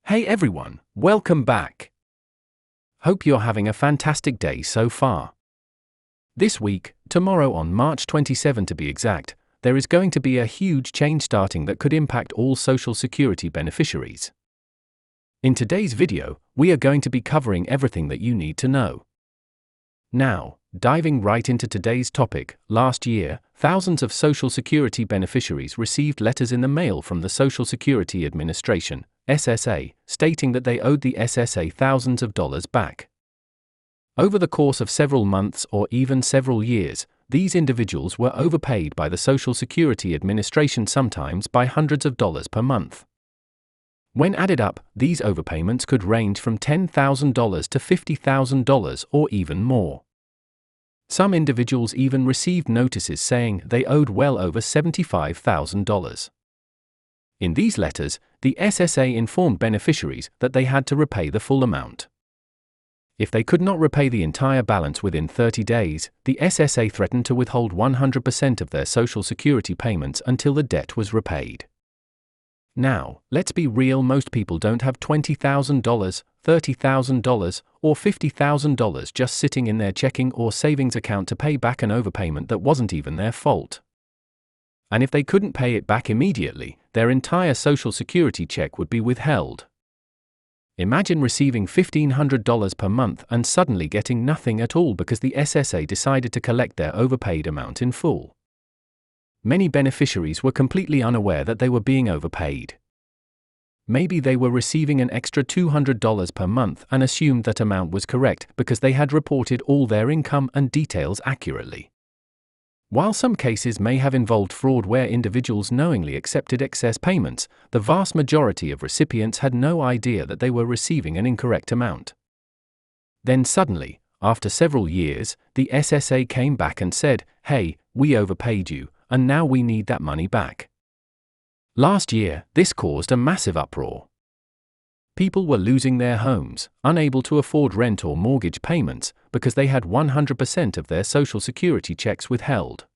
Hey everyone, welcome back. Hope you're having a fantastic day so far. This week, tomorrow on March 27 to be exact, there is going to be a huge change starting that could impact all Social Security beneficiaries. In today's video, we are going to be covering everything that you need to know. Now, diving right into today's topic, last year, thousands of Social Security beneficiaries received letters in the mail from the Social Security Administration, SSA, stating that they owed the SSA thousands of dollars back. Over the course of several months or even several years, these individuals were overpaid by the Social Security Administration, sometimes by hundreds of dollars per month. When added up, these overpayments could range from $10,000 to $50,000 or even more. Some individuals even received notices saying they owed well over $75,000. In these letters, the SSA informed beneficiaries that they had to repay the full amount. If they could not repay the entire balance within 30 days, the SSA threatened to withhold 100% of their Social Security payments until the debt was repaid. Now, let's be real, most people don't have $20,000, $30,000, or $50,000 just sitting in their checking or savings account to pay back an overpayment that wasn't even their fault. And if they couldn't pay it back immediately, their entire Social Security check would be withheld. Imagine receiving $1,500 per month and suddenly getting nothing at all because the SSA decided to collect their overpaid amount in full. Many beneficiaries were completely unaware that they were being overpaid. Maybe they were receiving an extra $200 per month and assumed that amount was correct because they had reported all their income and details accurately. While some cases may have involved fraud where individuals knowingly accepted excess payments, the vast majority of recipients had no idea that they were receiving an incorrect amount. Then suddenly, after several years, the SSA came back and said, "Hey, we overpaid you, and now we need that money back." Last year, this caused a massive uproar. People were losing their homes, unable to afford rent or mortgage payments, because they had 100% of their Social Security checks withheld.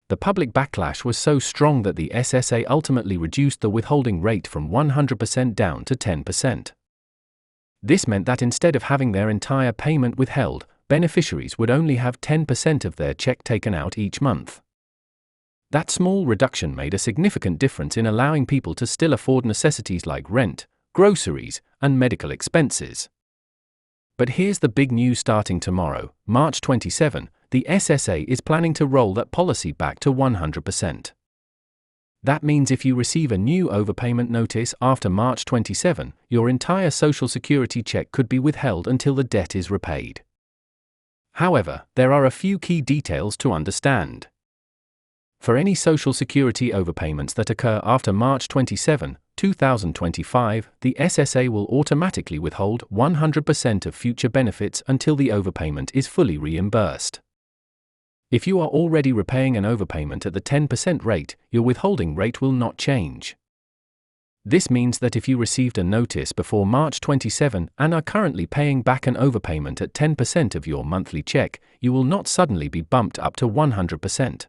The public backlash was so strong that the SSA ultimately reduced the withholding rate from 100% down to 10%. This meant that instead of having their entire payment withheld, beneficiaries would only have 10% of their check taken out each month. That small reduction made a significant difference in allowing people to still afford necessities like rent, groceries, and medical expenses. But here's the big news: starting tomorrow, March 27, the SSA is planning to roll that policy back to 100%. That means if you receive a new overpayment notice after March 27, your entire Social Security check could be withheld until the debt is repaid. However, there are a few key details to understand. For any Social Security overpayments that occur after March 27, 2025, the SSA will automatically withhold 100% of future benefits until the overpayment is fully reimbursed. If you are already repaying an overpayment at the 10% rate, your withholding rate will not change. This means that if you received a notice before March 27 and are currently paying back an overpayment at 10% of your monthly check, you will not suddenly be bumped up to 100%.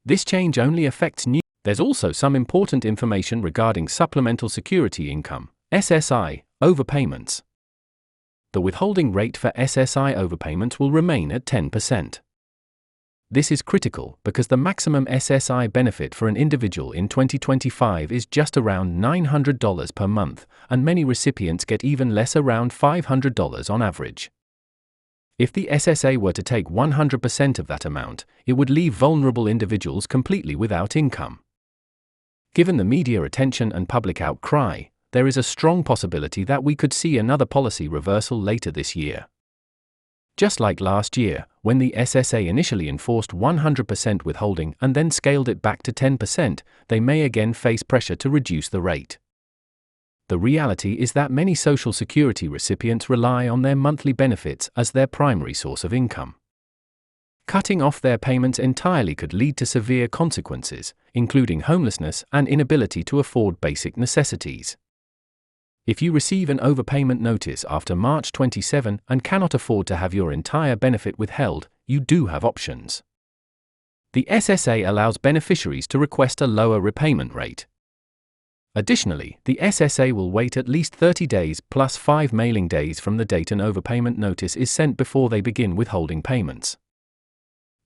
This change only affects new. There's also some important information regarding Supplemental Security Income, SSI, overpayments. The withholding rate for SSI overpayments will remain at 10%. This is critical because the maximum SSI benefit for an individual in 2025 is just around $900 per month, and many recipients get even less, around $500 on average. If the SSA were to take 100% of that amount, it would leave vulnerable individuals completely without income. Given the media attention and public outcry, there is a strong possibility that we could see another policy reversal later this year. Just like last year, when the SSA initially enforced 100% withholding and then scaled it back to 10%, they may again face pressure to reduce the rate. The reality is that many Social Security recipients rely on their monthly benefits as their primary source of income. Cutting off their payments entirely could lead to severe consequences, including homelessness and inability to afford basic necessities. If you receive an overpayment notice after March 27 and cannot afford to have your entire benefit withheld, you do have options. The SSA allows beneficiaries to request a lower repayment rate. Additionally, the SSA will wait at least 30 days plus 5 mailing days from the date an overpayment notice is sent before they begin withholding payments.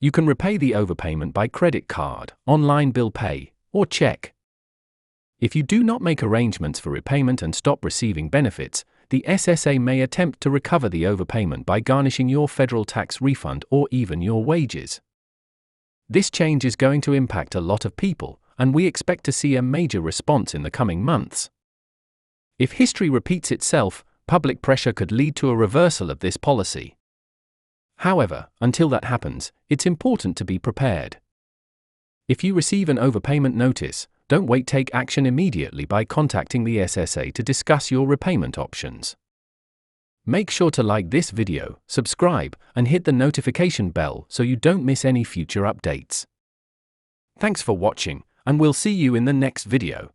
You can repay the overpayment by credit card, online bill pay, or check. If you do not make arrangements for repayment and stop receiving benefits, the SSA may attempt to recover the overpayment by garnishing your federal tax refund or even your wages. This change is going to impact a lot of people, and we expect to see a major response in the coming months. If history repeats itself, public pressure could lead to a reversal of this policy. However, until that happens, it's important to be prepared. If you receive an overpayment notice, don't wait, take action immediately by contacting the SSA to discuss your repayment options. Make sure to like this video, subscribe, and hit the notification bell so you don't miss any future updates. Thanks for watching, and we'll see you in the next video.